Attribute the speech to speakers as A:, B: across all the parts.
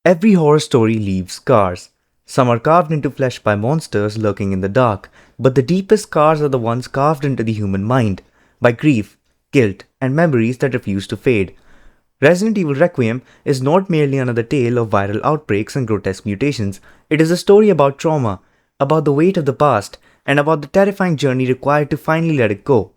A: Every horror story leaves scars. Some are carved into flesh by monsters lurking in the dark, but the deepest scars are the ones carved into the human mind by grief, guilt, and memories that refuse to fade. Resident Evil Requiem is not merely another tale of viral outbreaks and grotesque mutations. It is a story about trauma, about the weight of the past, and about the terrifying journey required to finally let it go.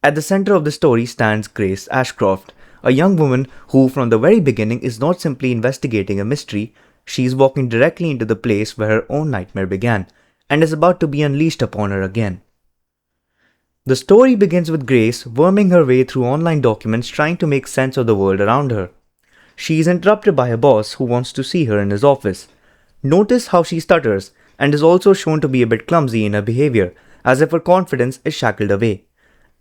A: At the center of the story stands Grace Ashcroft, a young woman who, from the very beginning, is not simply investigating a mystery, she is walking directly into the place where her own nightmare began, and is about to be unleashed upon her again. The story begins with Grace worming her way through online documents trying to make sense of the world around her. She is interrupted by her boss who wants to see her in his office. Notice how she stutters and is also shown to be a bit clumsy in her behavior, as if her confidence is shackled away.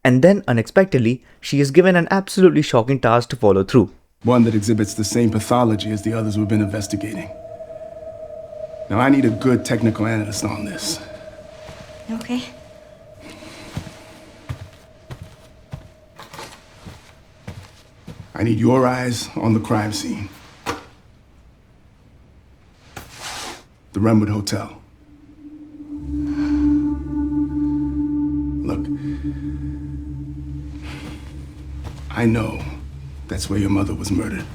A: And then, unexpectedly, she is given an absolutely shocking task to follow through.
B: One that exhibits the same pathology as the others we've been investigating. Now, I need a good technical analyst on this.
C: Okay.
B: I need your eyes on the crime scene. The Renwood Hotel. Look, I know that's where your mother was murdered.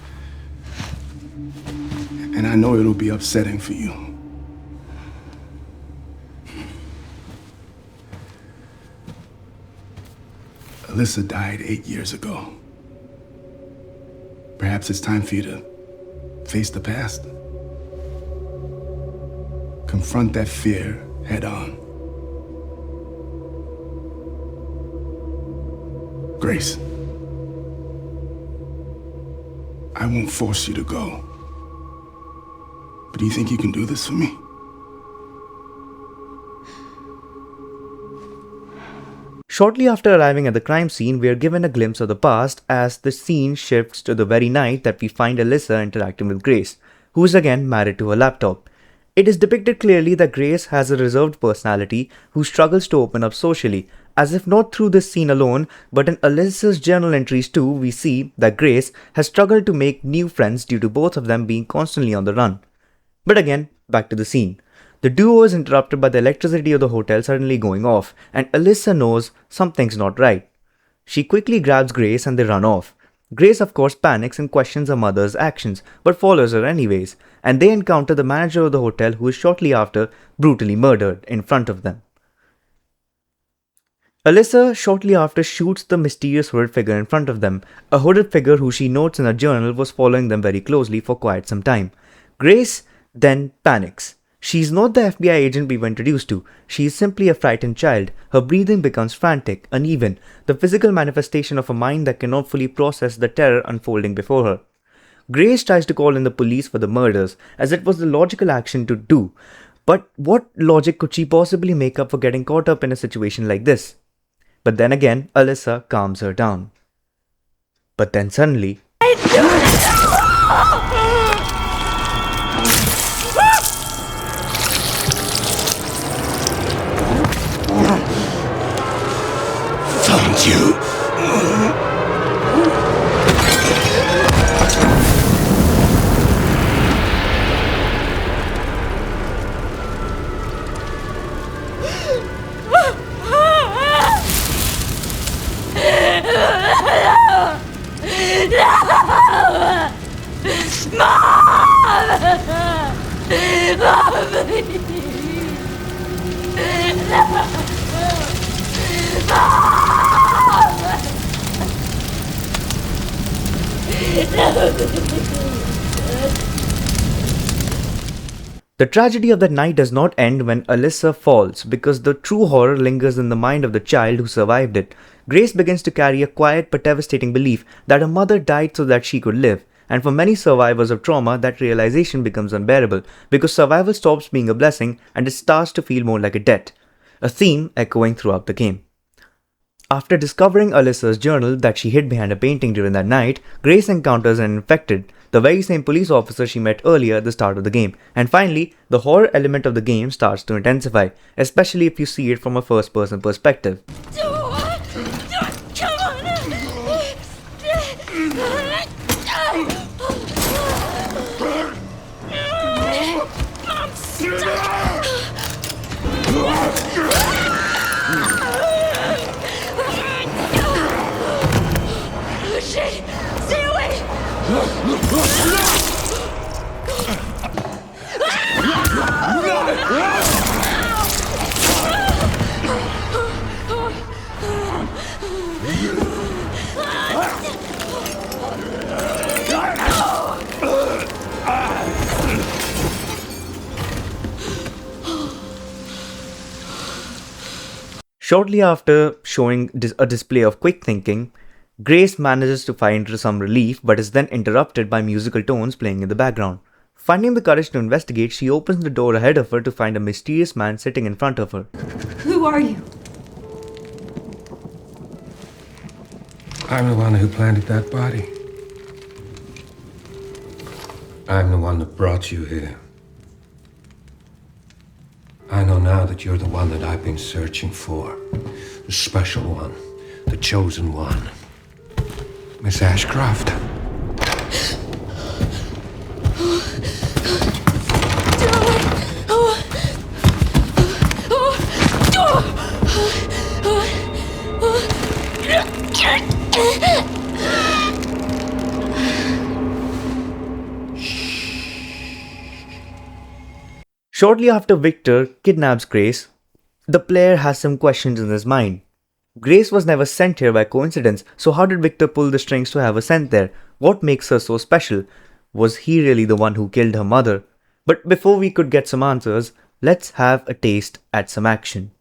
B: And I know it'll be upsetting for you. Alyssa died 8 years ago. Perhaps it's time for you to face the past. Confront that fear head on. Grace, I won't force you to go. But do you think you can do this for me?
A: Shortly after arriving at the crime scene, we are given a glimpse of the past as the scene shifts to the very night that we find Alyssa interacting with Grace, who is again married to her laptop. It is depicted clearly that Grace has a reserved personality who struggles to open up socially, as if not through this scene alone, but in Alyssa's journal entries too, we see that Grace has struggled to make new friends due to both of them being constantly on the run. But again, back to the scene. The duo is interrupted by the electricity of the hotel suddenly going off, and Alyssa knows something's not right. She quickly grabs Grace and they run off. Grace of course panics and questions her mother's actions, but follows her anyways, and they encounter the manager of the hotel who is shortly after brutally murdered in front of them. Alyssa shortly after shoots the mysterious hooded figure in front of them, a hooded figure who she notes in her journal was following them very closely for quite some time. Grace then panics. She is not the FBI agent we were introduced to. She is simply a frightened child. Her breathing becomes frantic, uneven, the physical manifestation of a mind that cannot fully process the terror unfolding before her. Grace tries to call in the police for the murders, as it was the logical action to do. But what logic could she possibly make up for getting caught up in a situation like this? But then again, Alyssa calms her down. But then suddenly,
B: Found you.
A: the tragedy of that night does not end when Alyssa falls, because the true horror lingers in the mind of the child who survived it. Grace begins to carry a quiet but devastating belief that her mother died so that she could live, and for many survivors of trauma, that realization becomes unbearable, because survival stops being a blessing and it starts to feel more like a debt, a theme echoing throughout the game. After discovering Alyssa's journal that she hid behind a painting during that night, Grace encounters an infected, the very same police officer she met earlier at the start of the game, and finally, the horror element of the game starts to intensify, especially if you see it from a first-person perspective.
C: Shit! Stay away!
A: Shortly after showing a display of quick thinking, Grace manages to find some relief but is then interrupted by musical tones playing in the background. Finding the courage to investigate, she opens the door ahead of her to find a mysterious man sitting in front of her.
C: Who are you?
D: I'm the one who planted that body. I'm the one that brought you here. I know now that you're the one that I've been searching for. The special one. The chosen one. Miss Ashcroft.
A: Shortly after Victor kidnaps Grace, the player has some questions in his mind. Grace was never sent here by coincidence, so how did Victor pull the strings to have her sent there? What makes her so special? Was he really the one who killed her mother? But before we could get some answers, let's have a taste at some action.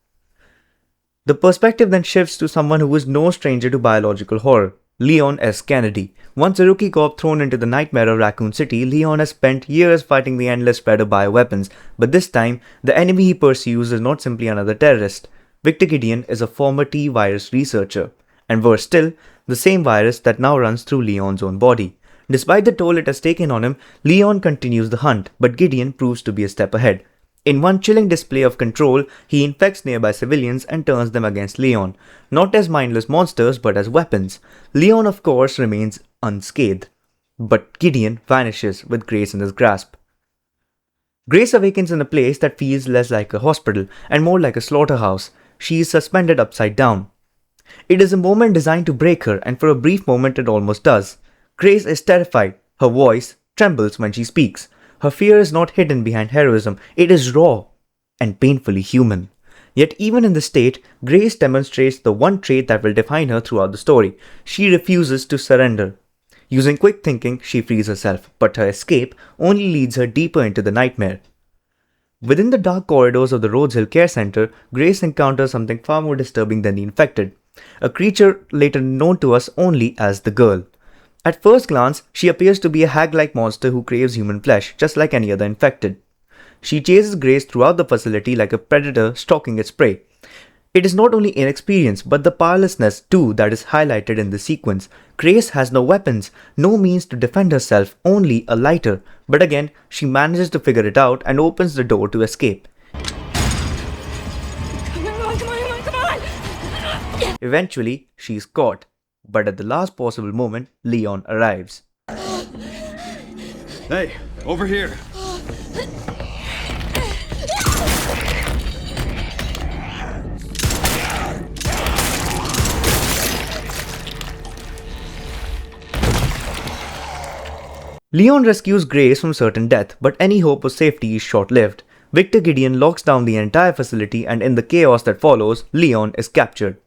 A: The perspective then shifts to someone who is no stranger to biological horror, Leon S. Kennedy. Once a rookie cop thrown into the nightmare of Raccoon City, Leon has spent years fighting the endless spread of bioweapons, but this time, the enemy he pursues is not simply another terrorist. Victor Gideon is a former T-virus researcher, and worse still, the same virus that now runs through Leon's own body. Despite the toll it has taken on him, Leon continues the hunt, but Gideon proves to be a step ahead. In one chilling display of control, he infects nearby civilians and turns them against Leon, not as mindless monsters but as weapons. Leon, of course, remains unscathed, but Gideon vanishes with Grace in his grasp. Grace awakens in a place that feels less like a hospital and more like a slaughterhouse. She is suspended upside down. It is a moment designed to break her, and for a brief moment it almost does. Grace is terrified. Her voice trembles when she speaks. Her fear is not hidden behind heroism, it is raw and painfully human. Yet even in this state, Grace demonstrates the one trait that will define her throughout the story. She refuses to surrender. Using quick thinking, she frees herself, but her escape only leads her deeper into the nightmare. Within the dark corridors of the Rhodes Hill Care Center, Grace encounters something far more disturbing than the infected. A creature later known to us only as the Girl. At first glance, she appears to be a hag-like monster who craves human flesh, just like any other infected. She chases Grace throughout the facility like a predator stalking its prey. It is not only inexperience, but the powerlessness too that is highlighted in the sequence. Grace has no weapons, no means to defend herself, only a lighter. But again, she manages to figure it out and opens the door to escape.
C: Come on!
A: Eventually, she is caught. But at the last possible moment, Leon arrives.
E: Hey, over here.
A: Leon rescues Grace from certain death, but any hope of safety is short-lived. Victor Gideon locks down the entire facility, and in the chaos that follows, Leon is captured.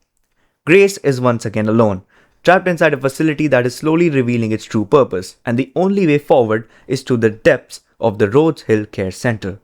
A: Grace is once again alone, trapped inside a facility that is slowly revealing its true purpose, and the only way forward is through the depths of the Rhodes Hill Care Center.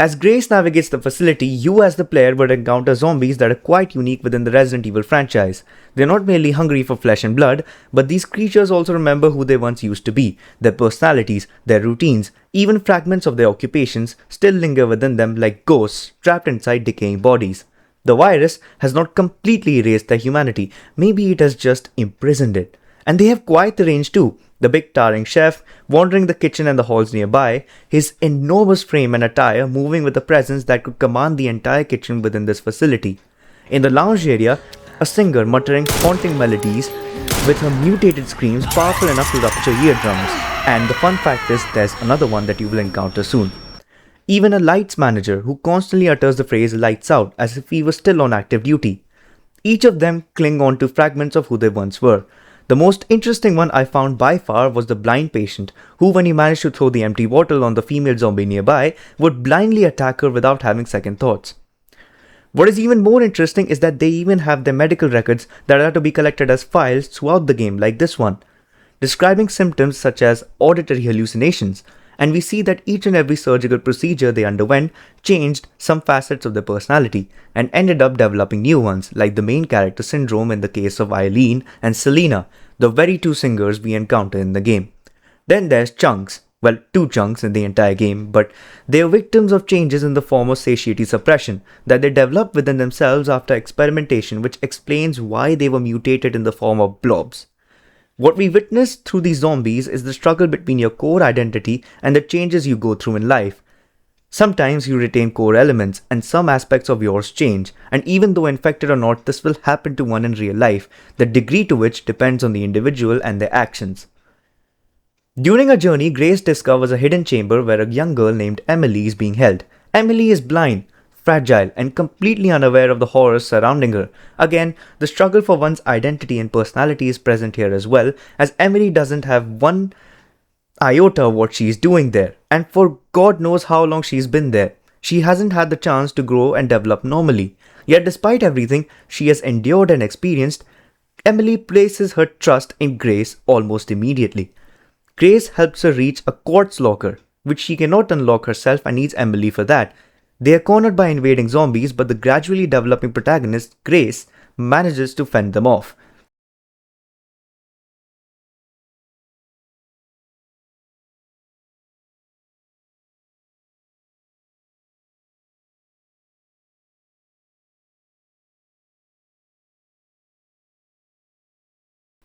A: As Grace navigates the facility, you as the player would encounter zombies that are quite unique within the Resident Evil franchise. They're not merely hungry for flesh and blood, but these creatures also remember who they once used to be. Their personalities, their routines, even fragments of their occupations still linger within them like ghosts trapped inside decaying bodies. The virus has not completely erased their humanity, maybe it has just imprisoned it. And they have quite the range too. The big towering chef, wandering the kitchen and the halls nearby, his enormous frame and attire moving with a presence that could command the entire kitchen within this facility. In the lounge area, a singer muttering haunting melodies with her mutated screams powerful enough to rupture eardrums. And the fun fact is there's another one that you will encounter soon. even a lights manager who constantly utters the phrase lights out as if he was still on active duty. Each of them cling on to fragments of who they once were. The most interesting one I found by far was the blind patient, who when he managed to throw the empty bottle on the female zombie nearby, would blindly attack her without having second thoughts. What is even more interesting is that they even have their medical records that are to be collected as files throughout the game, like this one, describing symptoms such as auditory hallucinations, and we see that each and every surgical procedure they underwent changed some facets of their personality and ended up developing new ones, like the main character syndrome in the case of Eileen and Selena, the very two singers we encounter in the game. Then there's chunks, well, two chunks in the entire game, but they are victims of changes in the form of satiety suppression that they develop within themselves after experimentation, which explains why they were mutated in the form of blobs. What we witness through these zombies is the struggle between your core identity and the changes you go through in life. Sometimes you retain core elements and some aspects of yours change, and even though infected or not, this will happen to one in real life, the degree to which depends on the individual and their actions. During a journey, Grace discovers a hidden chamber where a young girl named Emily is being held. Emily is blind, fragile, and completely unaware of the horrors surrounding her. Again, the struggle for one's identity and personality is present here as well, as Emily doesn't have one iota of what she's doing there, and for God knows how long she's been there. She hasn't had the chance to grow and develop normally. Yet despite everything she has endured and experienced, Emily places her trust in Grace almost immediately. Grace helps her reach a quartz locker, which she cannot unlock herself and needs Emily for that. They are cornered by invading zombies, but the gradually developing protagonist, Grace, manages to fend them off.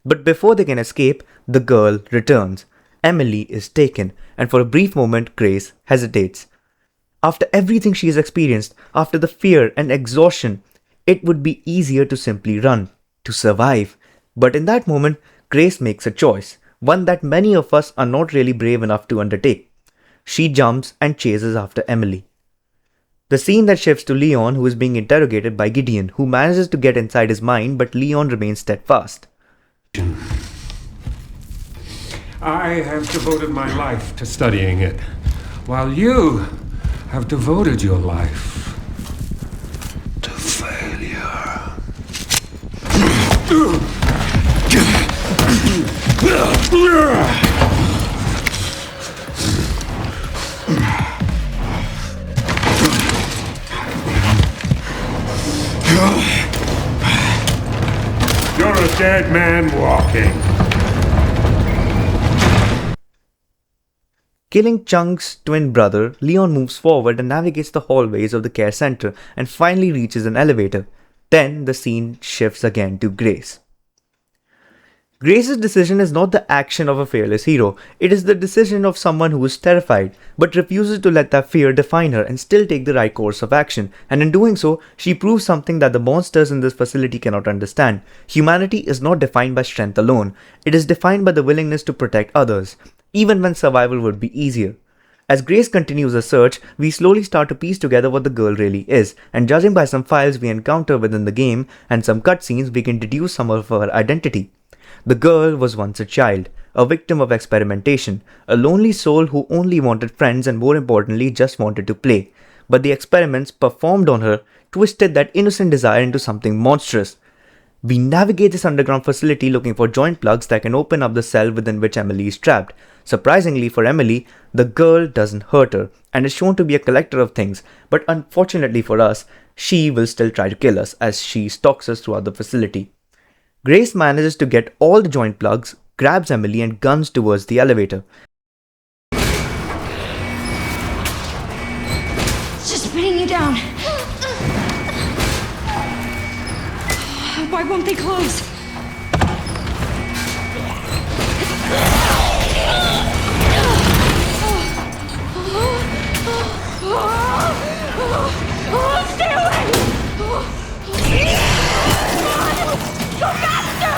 A: But before they can escape, the girl returns. Emily is taken, and for a brief moment, Grace hesitates. After everything she has experienced, after the fear and exhaustion, it would be easier to simply run, to survive. But in that moment, Grace makes a choice, one that many of us are not really brave enough to undertake. She jumps and chases after Emily. The scene that shifts to Leon, who is being interrogated by Gideon, who manages to get inside his mind, but Leon remains steadfast.
D: I have devoted my life to studying it, while you have devoted your life to failure. You're a dead man walking.
A: Killing Chung's twin brother, Leon moves forward and navigates the hallways of the care center and finally reaches an elevator. Then the scene shifts again to Grace. Grace's decision is not the action of a fearless hero, it is the decision of someone who is terrified, but refuses to let that fear define her and still take the right course of action, and in doing so, she proves something that the monsters in this facility cannot understand. Humanity is not defined by strength alone, it is defined by the willingness to protect others, even when survival would be easier. As Grace continues her search, we slowly start to piece together what the girl really is, and judging by some files we encounter within the game and some cutscenes, we can deduce some of her identity. The girl was once a child, a victim of experimentation, a lonely soul who only wanted friends and more importantly just wanted to play. But the experiments performed on her twisted that innocent desire into something monstrous. We navigate this underground facility looking for joint plugs that can open up the cell within which Emily is trapped. Surprisingly for Emily, the girl doesn't hurt her and is shown to be a collector of things, but unfortunately for us, she will still try to kill us as she stalks us throughout the facility. Grace manages to get all the joint plugs, grabs Emily and guns towards the elevator.
C: It's just pinning you down. Why won't they close? Stay away! Go faster!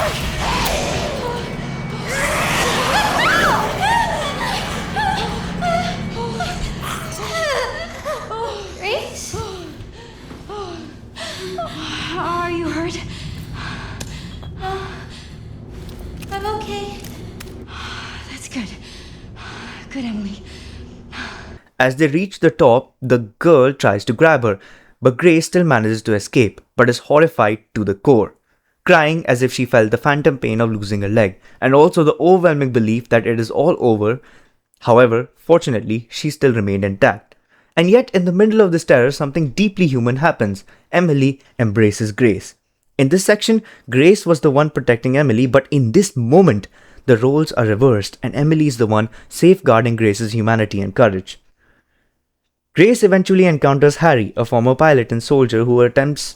C: good, Emily.
A: As they reach the top, the girl tries to grab her, but Grace still manages to escape, but is horrified to the core, crying as if she felt the phantom pain of losing a leg, and also the overwhelming belief that it is all over. However, fortunately, she still remained intact. And yet, in the middle of this terror, something deeply human happens. Emily embraces Grace. In this section, Grace was the one protecting Emily, but in this moment, the roles are reversed, and Emily is the one safeguarding Grace's humanity and courage. Grace eventually encounters Harry, a former pilot and soldier who attempts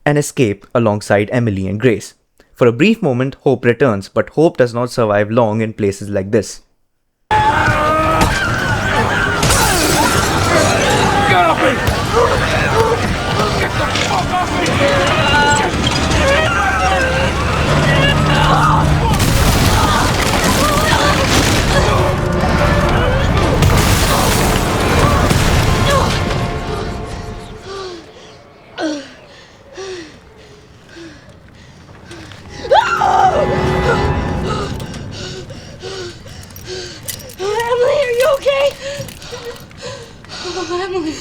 A: an escape alongside Emily and Grace. For a brief moment, hope returns, but hope does not survive long in places like this.
C: Emily, are you okay? Oh, Emily.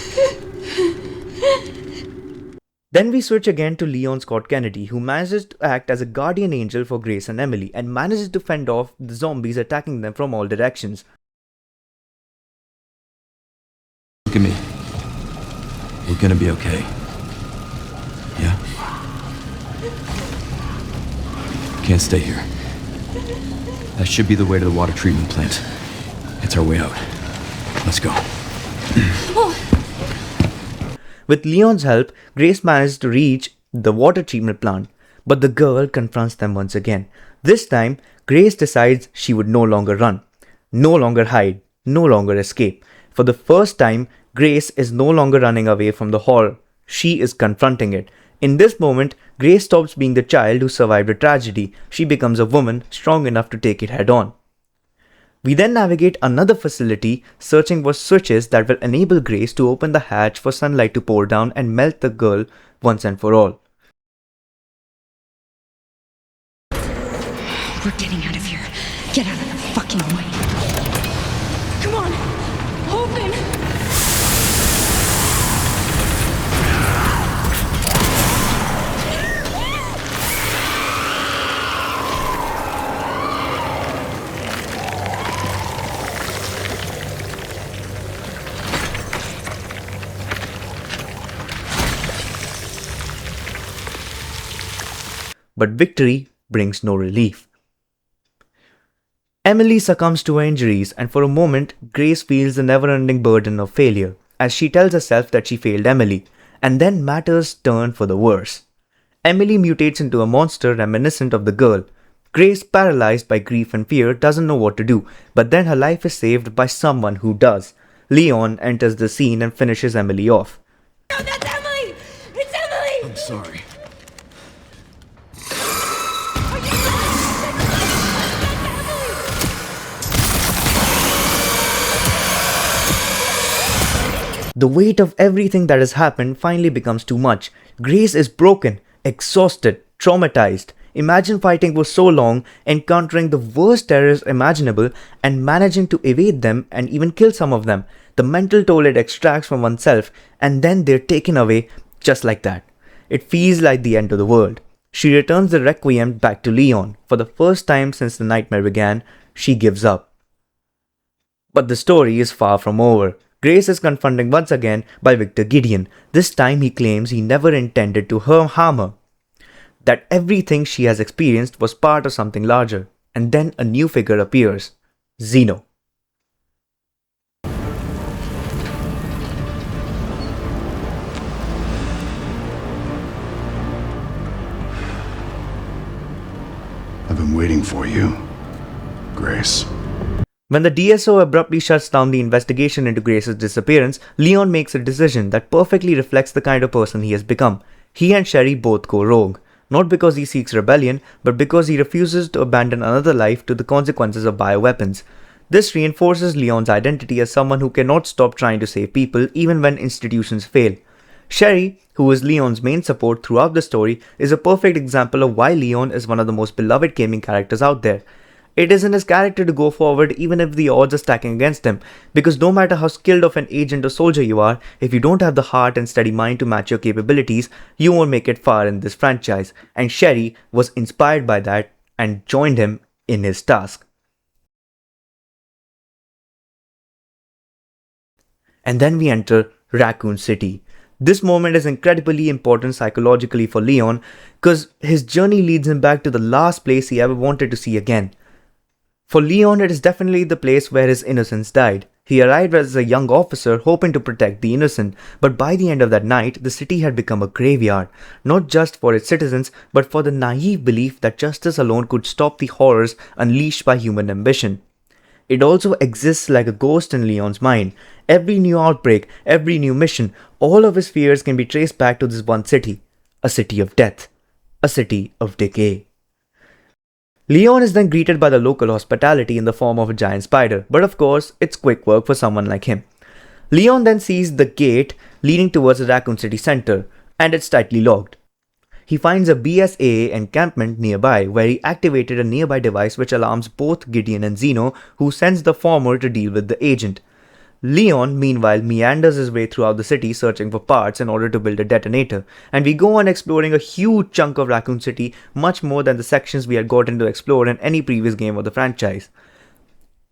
A: Then we switch again to Leon Scott Kennedy, who manages to act as a guardian angel for Grace and Emily, and manages to fend off the zombies attacking them from all directions.
E: Look at me. We're gonna be okay. Yeah? Can't stay here. That should be the way to the water treatment plant. It's our way out. Let's go.
A: With Leon's help, Grace manages to reach the water treatment plant, but the girl confronts them once again. This time, Grace decides she would no longer run, no longer hide, no longer escape. For the first time, Grace is no longer running away from the horror. She is confronting it. In this moment, Grace stops being the child who survived a tragedy. She becomes a woman strong enough to take it head on. We then navigate another facility, searching for switches that will enable Grace to open the hatch for sunlight to pour down and melt the girl once and for all.
C: We're getting out of here. Get out of the fucking way. Come on. Open.
A: But victory brings no relief. Emily succumbs to her injuries, and for a moment, Grace feels the never-ending burden of failure, as she tells herself that she failed Emily, and then matters turn for the worse. Emily mutates into a monster reminiscent of the girl. Grace, paralyzed by grief and fear, doesn't know what to do, but then her life is saved by someone who does. Leon enters the scene and finishes Emily off.
C: No, that's Emily! It's Emily!
E: I'm sorry.
A: The weight of everything that has happened finally becomes too much. Grace is broken, exhausted, traumatized. Imagine fighting for so long, encountering the worst terrors imaginable, and managing to evade them and even kill some of them. The mental toll it extracts from oneself, and then they're taken away just like that. It feels like the end of the world. She returns the Requiem back to Leon. For the first time since the nightmare began, she gives up. But the story is far from over. Grace is confronted once again by Victor Gideon. This time he claims he never intended to harm her. That everything she has experienced was part of something larger. And then a new figure appears. Zeno.
B: I've been waiting for you, Grace.
A: When the DSO abruptly shuts down the investigation into Grace's disappearance, Leon makes a decision that perfectly reflects the kind of person he has become. He and Sherry both go rogue, not because he seeks rebellion, but because he refuses to abandon another life to the consequences of bioweapons. This reinforces Leon's identity as someone who cannot stop trying to save people even when institutions fail. Sherry, who is Leon's main support throughout the story, is a perfect example of why Leon is one of the most beloved gaming characters out there. It is in his character to go forward even if the odds are stacking against him, because no matter how skilled of an agent or soldier you are, if you don't have the heart and steady mind to match your capabilities, you won't make it far in this franchise, and Sherry was inspired by that and joined him in his task. And then we enter Raccoon City. This moment is incredibly important psychologically for Leon because his journey leads him back to the last place he ever wanted to see again. For Leon, it is definitely the place where his innocence died. He arrived as a young officer hoping to protect the innocent, but by the end of that night, the city had become a graveyard, not just for its citizens, but for the naive belief that justice alone could stop the horrors unleashed by human ambition. It also exists like a ghost in Leon's mind. Every new outbreak, every new mission, all of his fears can be traced back to this one city. A city of death. A city of decay. Leon is then greeted by the local hospitality in the form of a giant spider, but of course, it's quick work for someone like him. Leon then sees the gate leading towards the Raccoon City center, and it's tightly locked. He finds a BSAA encampment nearby where he activated a nearby device which alarms both Gideon and Zeno, who sends the former to deal with the agent. Leon, meanwhile, meanders his way throughout the city searching for parts in order to build a detonator, and we go on exploring a huge chunk of Raccoon City, much more than the sections we had gotten to explore in any previous game of the franchise.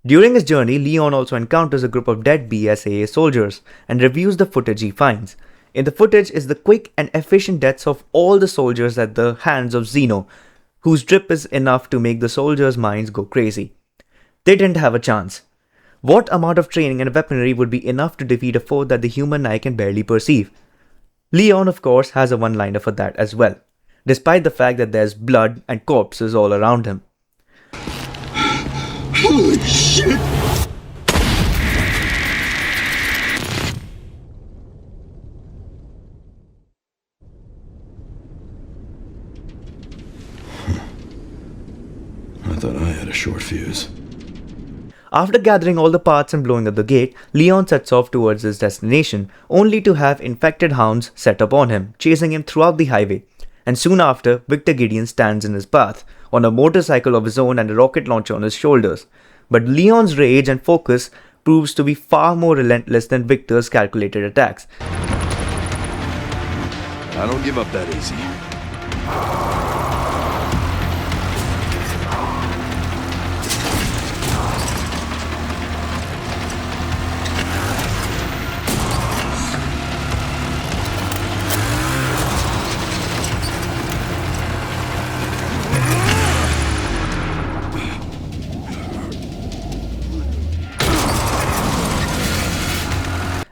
A: During his journey, Leon also encounters a group of dead BSAA soldiers and reviews the footage he finds. In the footage is the quick and efficient deaths of all the soldiers at the hands of Zeno, whose drip is enough to make the soldiers' minds go crazy. They didn't have a chance. What amount of training and weaponry would be enough to defeat a foe that the human eye can barely perceive? Leon, of course, has a one-liner for that as well, despite the fact that there's blood and corpses all around him.
B: Holy shit!
E: I thought I had a short fuse.
A: After gathering all the parts and blowing up the gate, Leon sets off towards his destination, only to have infected hounds set upon him, chasing him throughout the highway. And soon after, Victor Gideon stands in his path, on a motorcycle of his own and a rocket launcher on his shoulders. But Leon's rage and focus proves to be far more relentless than Victor's calculated attacks.
E: I don't give up that easy.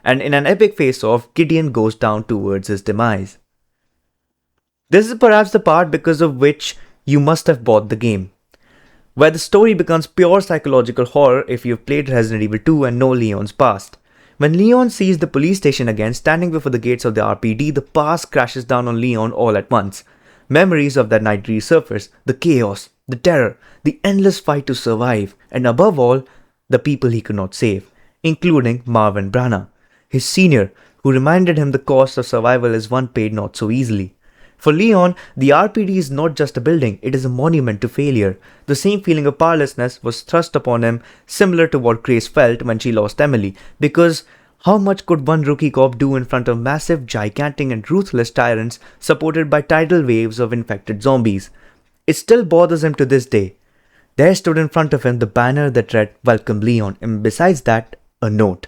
A: And in an epic face-off, Gideon goes down towards his demise. This is perhaps the part because of which you must have bought the game, where the story becomes pure psychological horror if you've played Resident Evil 2 and know Leon's past. When Leon sees the police station again standing before the gates of the RPD, the past crashes down on Leon all at once. Memories of that night resurface, the chaos, the terror, the endless fight to survive, and above all, the people he could not save, including Marvin Branagh, his senior, who reminded him the cost of survival is one paid not so easily. For Leon, the RPD is not just a building, it is a monument to failure. The same feeling of powerlessness was thrust upon him, similar to what Grace felt when she lost Emily, because how much could one rookie cop do in front of massive, gigantic and ruthless tyrants supported by tidal waves of infected zombies? It still bothers him to this day. There stood in front of him the banner that read, "Welcome Leon," and besides that, a note.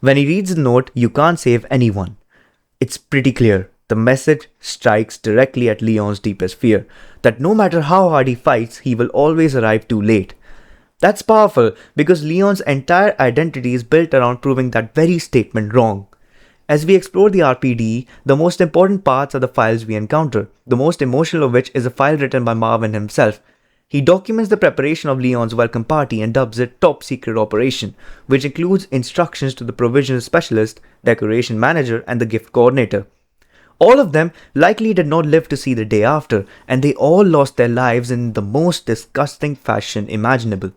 A: When he reads the note, you can't save anyone. It's pretty clear. The message strikes directly at Leon's deepest fear, that no matter how hard he fights, he will always arrive too late. That's powerful because Leon's entire identity is built around proving that very statement wrong. As we explore the RPD, the most important parts are the files we encounter, the most emotional of which is a file written by Marvin himself. He documents the preparation of Leon's welcome party and dubs it Top Secret Operation, which includes instructions to the provision specialist, decoration manager, and the gift coordinator. All of them likely did not live to see the day after, and they all lost their lives in the most disgusting fashion imaginable.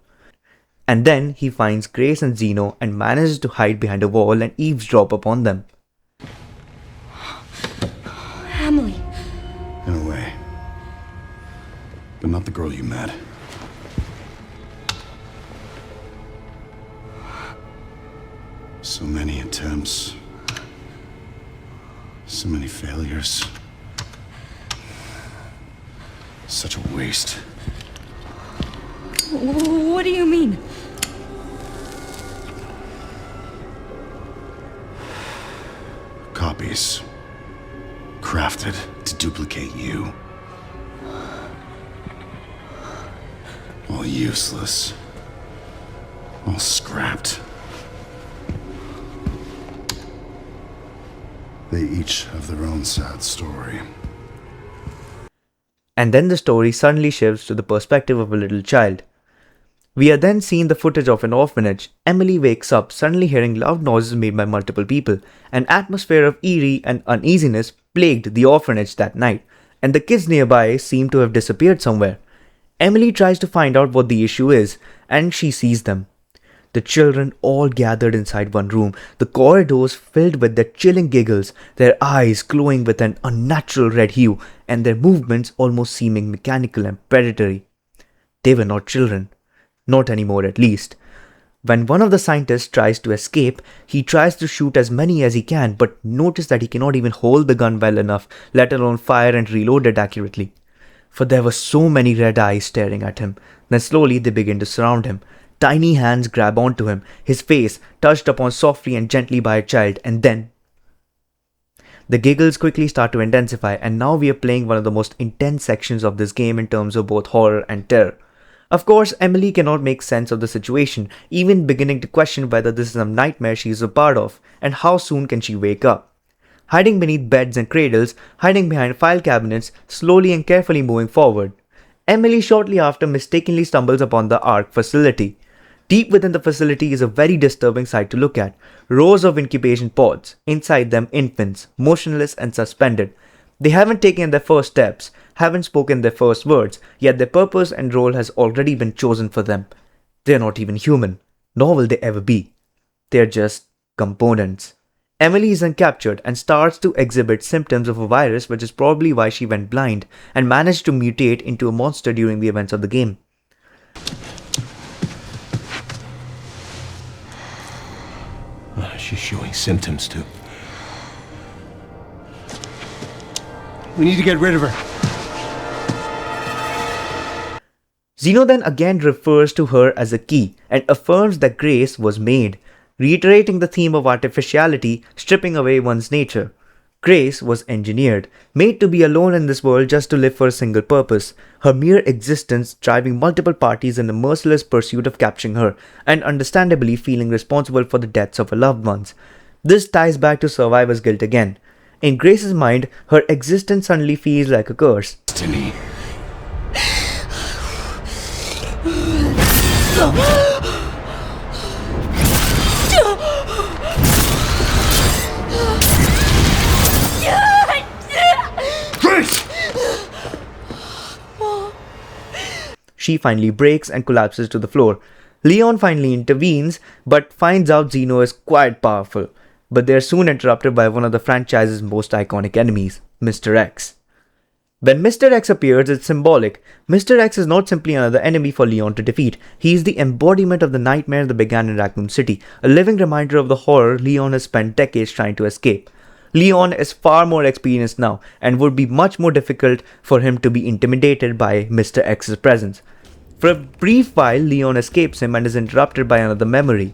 A: And then he finds Grace and Zeno and manages to hide behind a wall and eavesdrop upon them.
C: Emily.
B: In a way. But not the girl you met. So many attempts. So many failures. Such a waste.
C: What do you mean?
B: Copies. Crafted to duplicate you. All useless. All scrapped. They each have their own sad story.
A: And then the story suddenly shifts to the perspective of a little child. We are then seen the footage of an orphanage. Emily wakes up, suddenly hearing loud noises made by multiple people. An atmosphere of eerie and uneasiness plagued the orphanage that night, and the kids nearby seem to have disappeared somewhere. Emily tries to find out what the issue is, and she sees them. The children all gathered inside one room, the corridors filled with their chilling giggles, their eyes glowing with an unnatural red hue, and their movements almost seeming mechanical and predatory. They were not children. Not anymore, at least. When one of the scientists tries to escape, he tries to shoot as many as he can, but notices that he cannot even hold the gun well enough, let alone fire and reload it accurately. For there were so many red eyes staring at him. Then slowly they begin to surround him. Tiny hands grab onto him, his face touched upon softly and gently by a child, and then the giggles quickly start to intensify, and now we are playing one of the most intense sections of this game in terms of both horror and terror. Of course, Emily cannot make sense of the situation, even beginning to question whether this is a nightmare she is a part of, and how soon can she wake up. Hiding beneath beds and cradles, hiding behind file cabinets, slowly and carefully moving forward. Emily shortly after mistakenly stumbles upon the ARC facility. Deep within the facility is a very disturbing sight to look at. Rows of incubation pods, inside them infants, motionless and suspended. They haven't taken their first steps, haven't spoken their first words, yet their purpose and role has already been chosen for them. They are not even human, nor will they ever be. They are just components. Emily is then captured and starts to exhibit symptoms of a virus, which is probably why she went blind and managed to mutate into a monster during the events of the game.
D: She's showing symptoms too. We need to get rid of her.
A: Zeno then again refers to her as a key and affirms that Grace was made, reiterating the theme of artificiality, stripping away one's nature. Grace was engineered, made to be alone in this world just to live for a single purpose, her mere existence driving multiple parties in a merciless pursuit of capturing her, and understandably feeling responsible for the deaths of her loved ones. This ties back to survivor's guilt again. In Grace's mind, her existence suddenly feels like a curse.
B: Destiny.
A: She finally breaks and collapses to the floor. Leon finally intervenes, but finds out Zeno is quite powerful. But they are soon interrupted by one of the franchise's most iconic enemies, Mr. X. When Mr. X appears, it's symbolic. Mr. X is not simply another enemy for Leon to defeat. He is the embodiment of the nightmare that began in Raccoon City, a living reminder of the horror Leon has spent decades trying to escape. Leon is far more experienced now, and would be much more difficult for him to be intimidated by Mr. X's presence. For a brief while, Leon escapes him and is interrupted by another memory.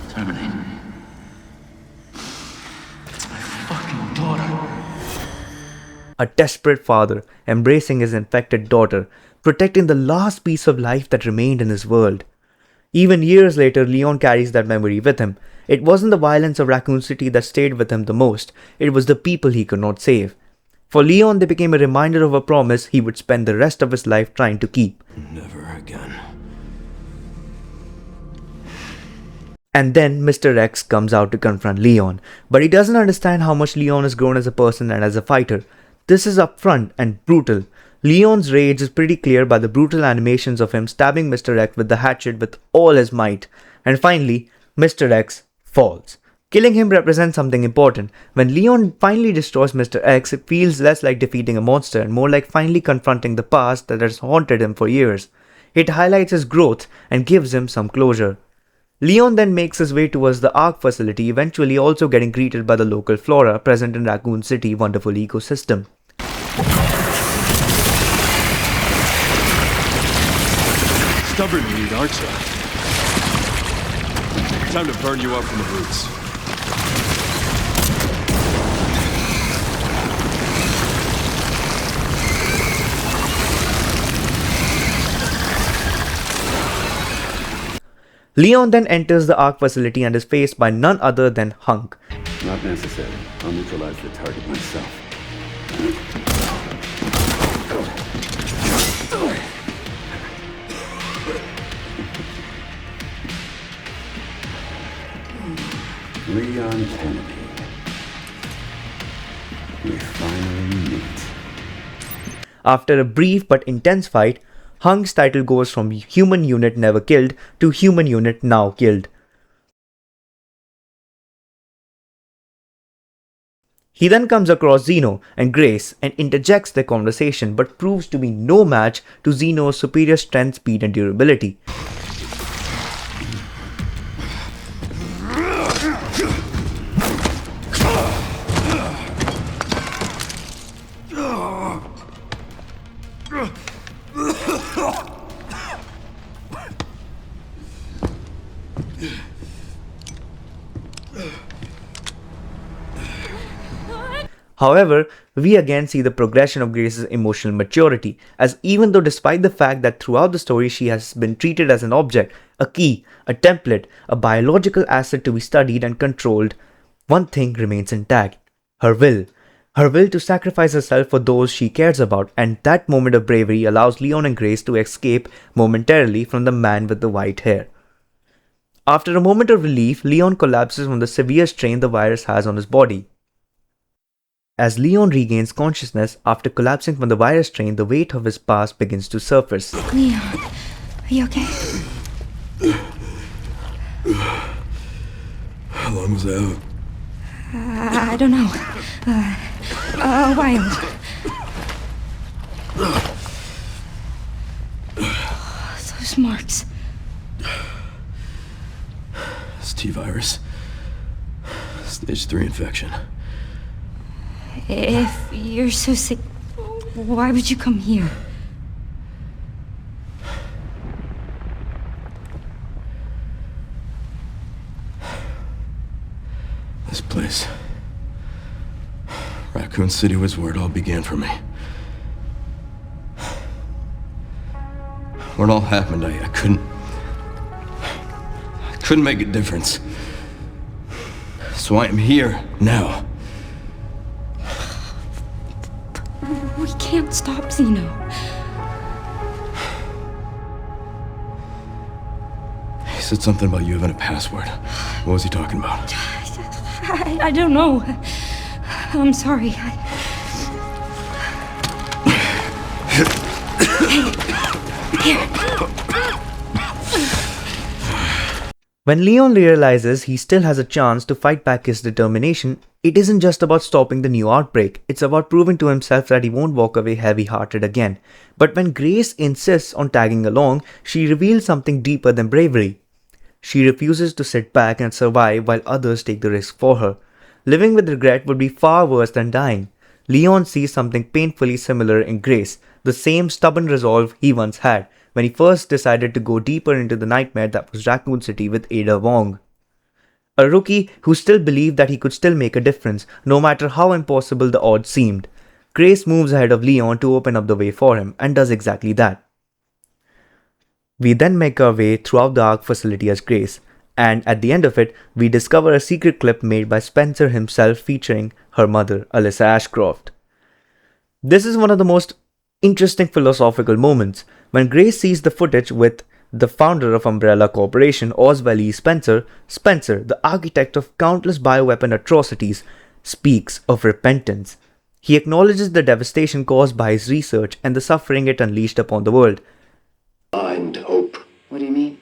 F: Terminate. It's my fucking daughter.
A: A desperate father embracing his infected daughter, protecting the last piece of life that remained in his world. Even years later, Leon carries that memory with him. It wasn't the violence of Raccoon City that stayed with him the most, it was the people he could not save. For Leon, they became a reminder of a promise he would spend the rest of his life trying to keep.
E: Never again.
A: And then Mr. X comes out to confront Leon, but he doesn't understand how much Leon has grown as a person and as a fighter. This is upfront and brutal. Leon's rage is pretty clear by the brutal animations of him stabbing Mr. X with the hatchet with all his might. And finally, Mr. X falls. Killing him represents something important. When Leon finally destroys Mr. X, it feels less like defeating a monster and more like finally confronting the past that has haunted him for years. It highlights his growth and gives him some closure. Leon then makes his way towards the ARC facility, eventually also getting greeted by the local flora present in Raccoon City wonderful ecosystem.
E: Stubborn meat, aren't you? Time to burn you up from the roots.
A: Leon then enters the ARC facility and is faced by none other than Hunk.
G: Not necessary. I'll neutralize the target myself. Leon Kennedy. We finally meet.
A: After a brief but intense fight, Hunk's title goes from Human Unit Never Killed to Human Unit Now Killed. He then comes across Zeno and Grace and interjects their conversation but proves to be no match to Zeno's superior strength, speed and durability. However, we again see the progression of Grace's emotional maturity, as even though despite the fact that throughout the story she has been treated as an object, a key, a template, a biological asset to be studied and controlled, one thing remains intact: her will. Her will to sacrifice herself for those she cares about, and that moment of bravery allows Leon and Grace to escape momentarily from the man with the white hair. After a moment of relief, Leon collapses from the severe strain the virus has on his body. As Leon regains consciousness after collapsing from the virus strain, the weight of his past begins to surface.
C: Leon, are you okay?
E: How long was I out?
C: I don't know. A while. Those marks.
E: It's T-virus. Stage 3 infection.
C: If you're so sick, why would you come here?
E: This place. Raccoon City was where it all began for me. When it all happened, I couldn't make a difference. So I am here now.
C: We can't stop Zeno.
E: He said something about you having a password. What was he talking about?
C: I don't know. I'm sorry. Here.
A: When Leon realizes he still has a chance to fight back his determination, it isn't just about stopping the new outbreak, it's about proving to himself that he won't walk away heavy-hearted again. But when Grace insists on tagging along, she reveals something deeper than bravery. She refuses to sit back and survive while others take the risk for her. Living with regret would be far worse than dying. Leon sees something painfully similar in Grace, the same stubborn resolve he once had when he first decided to go deeper into the nightmare that was Raccoon City with Ada Wong. A rookie who still believed that he could still make a difference, no matter how impossible the odds seemed. Grace moves ahead of Leon to open up the way for him, and does exactly that. We then make our way throughout the ARC facility as Grace, and at the end of it, we discover a secret clip made by Spencer himself featuring her mother, Alyssa Ashcroft. This is one of the most interesting philosophical moments. When Grace sees the footage with the founder of Umbrella Corporation, Oswald E. Spencer, Spencer, the architect of countless bioweapon atrocities, speaks of repentance. He acknowledges the devastation caused by his research and the suffering it unleashed upon the world.
H: Find hope.
I: What do you mean?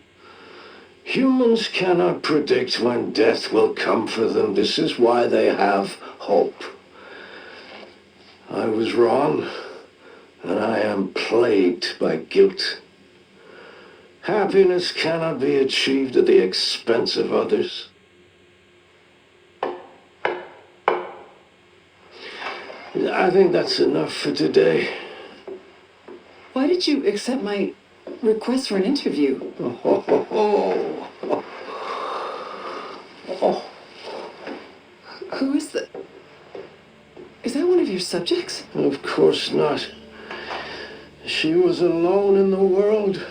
H: Humans cannot predict when death will come for them. This is why they have hope. I was wrong, and I am plagued by guilt. Happiness cannot be achieved at the expense of others. I think that's enough for today.
I: Why did you accept my request for an interview? Who is that? Is that one of your subjects?
H: Of course not. She was alone in the world.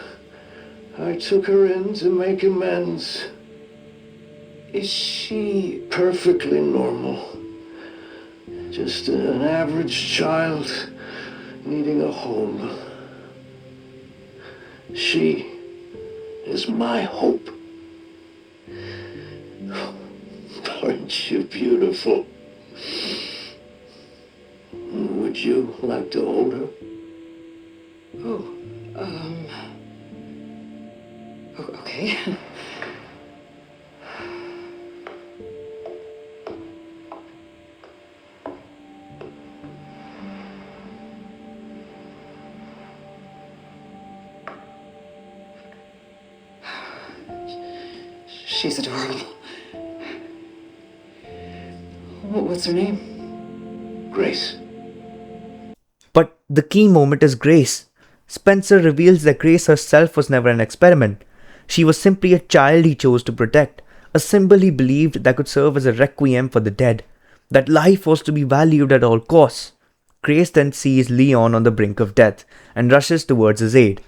H: I took her in to make amends.
I: Is she
H: Perfectly normal. Just an average child needing a home. She is my hope. Aren't you beautiful? Would you like to hold her?
I: okay? She's adorable. What's her name?
H: Grace.
A: But the key moment is Grace. Spencer reveals that Grace herself was never an experiment. She was simply a child he chose to protect, a symbol he believed that could serve as a requiem for the dead, that life was to be valued at all costs. Grace then sees Leon on the brink of death and rushes towards his aid.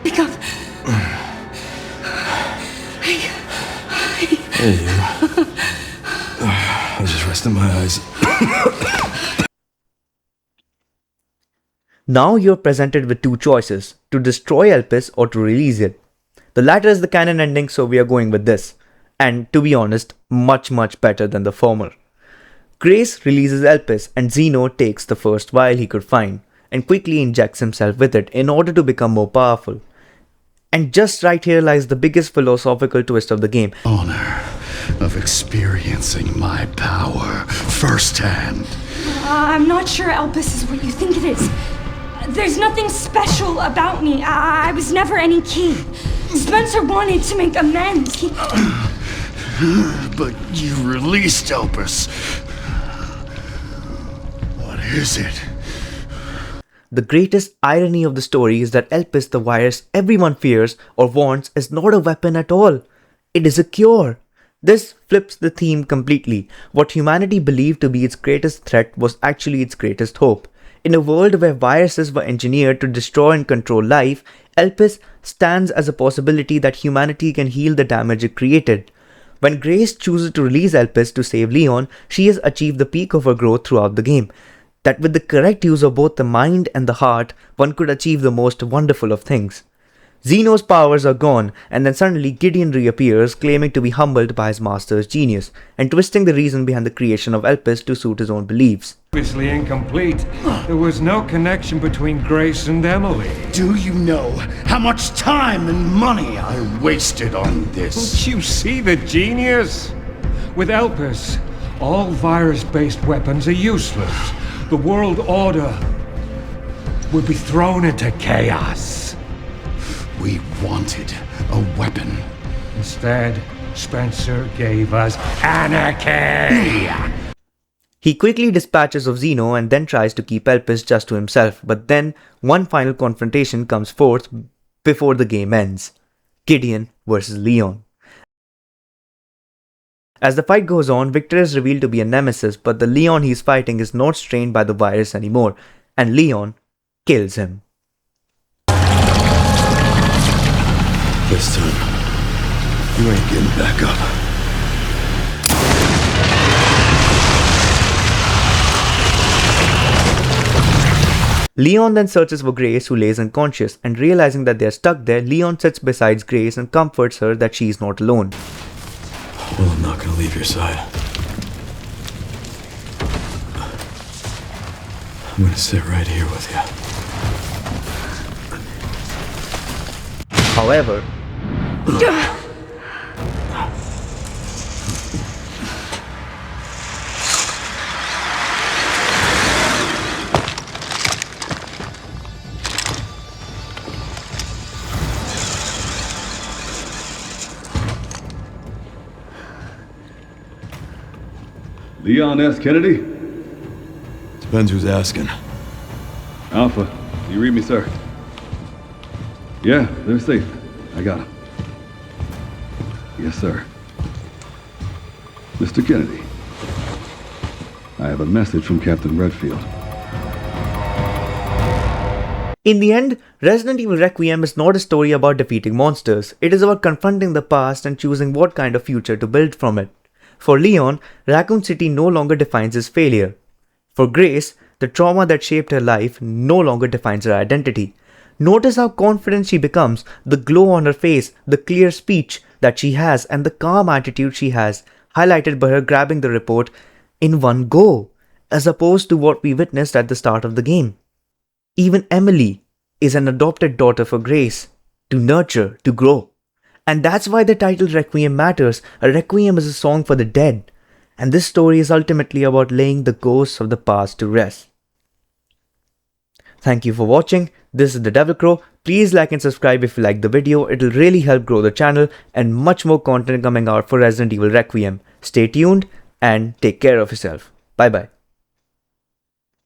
C: Wake up!
E: Hey, you. I was just resting my eyes.
A: Now you're presented with two choices, to destroy Elpis or to release it. The latter is the canon ending, so we are going with this. And to be honest, much better than the former. Grace releases Elpis and Zeno takes the first vial he could find and quickly injects himself with it in order to become more powerful. And just right here lies the biggest philosophical twist of the game.
J: Honor of experiencing my power firsthand.
C: I'm not sure Elpis is what you think it is. There's nothing special about me. I was never any key. Spencer wanted to make amends.
J: But you released Elpis. What is it?
A: The greatest irony of the story is that Elpis, the virus everyone fears or wants, is not a weapon at all. It is a cure. This flips the theme completely. What humanity believed to be its greatest threat was actually its greatest hope. In a world where viruses were engineered to destroy and control life, Elpis stands as a possibility that humanity can heal the damage it created. When Grace chooses to release Elpis to save Leon, she has achieved the peak of her growth throughout the game. That with the correct use of both the mind and the heart, one could achieve the most wonderful of things. Zeno's powers are gone, and then suddenly Gideon reappears, claiming to be humbled by his master's genius, and twisting the reason behind the creation of Elpis to suit his own beliefs.
D: Obviously incomplete. There was no connection between Grace and Emily.
J: Do you know how much time and money I wasted on this?
D: Don't you see the genius? With Elpis, all virus-based weapons are useless. The world order would be thrown into chaos.
J: We wanted a weapon.
D: Instead, Spencer gave us anarchy!
A: He quickly dispatches of Zeno and then tries to keep Elpis just to himself, but then one final confrontation comes forth before the game ends. Gideon versus Leon. As the fight goes on, Victor is revealed to be a nemesis, but the Leon he's fighting is not strained by the virus anymore, and Leon kills him.
J: This time, you ain't getting back up.
A: Leon then searches for Grace, who lays unconscious, and realizing that they are stuck there, Leon sits beside Grace and comforts her that she is not alone.
E: Well, I'm not gonna leave your side. I'm gonna sit right here with you.
A: However,
K: Leon S. Kennedy?
E: Depends who's asking.
K: Alpha, do you read me, sir? Yeah, they're safe. I got them. Yes, sir. Mr. Kennedy, I have a message from Captain Redfield.
A: in the end, Resident Evil Requiem is not a story about defeating monsters. It is about confronting the past and choosing what kind of future to build from it. For Leon, Raccoon City no longer defines his failure. For Grace, the trauma that shaped her life no longer defines her identity. Notice how confident she becomes, the glow on her face, the clear speech that she has, and the calm attitude she has, highlighted by her grabbing the report in one go, as opposed to what we witnessed at the start of the game. Even Emily is an adopted daughter for Grace, to nurture, to grow. And that's why the title Requiem matters. A requiem is a song for the dead. And this story is ultimately about laying the ghosts of the past to rest. Thank you for watching. This is the Devil Crow. Please like and subscribe if you like the video. It will really help grow the channel, and much more content coming out for Resident Evil Requiem. Stay tuned and take care of yourself. Bye bye.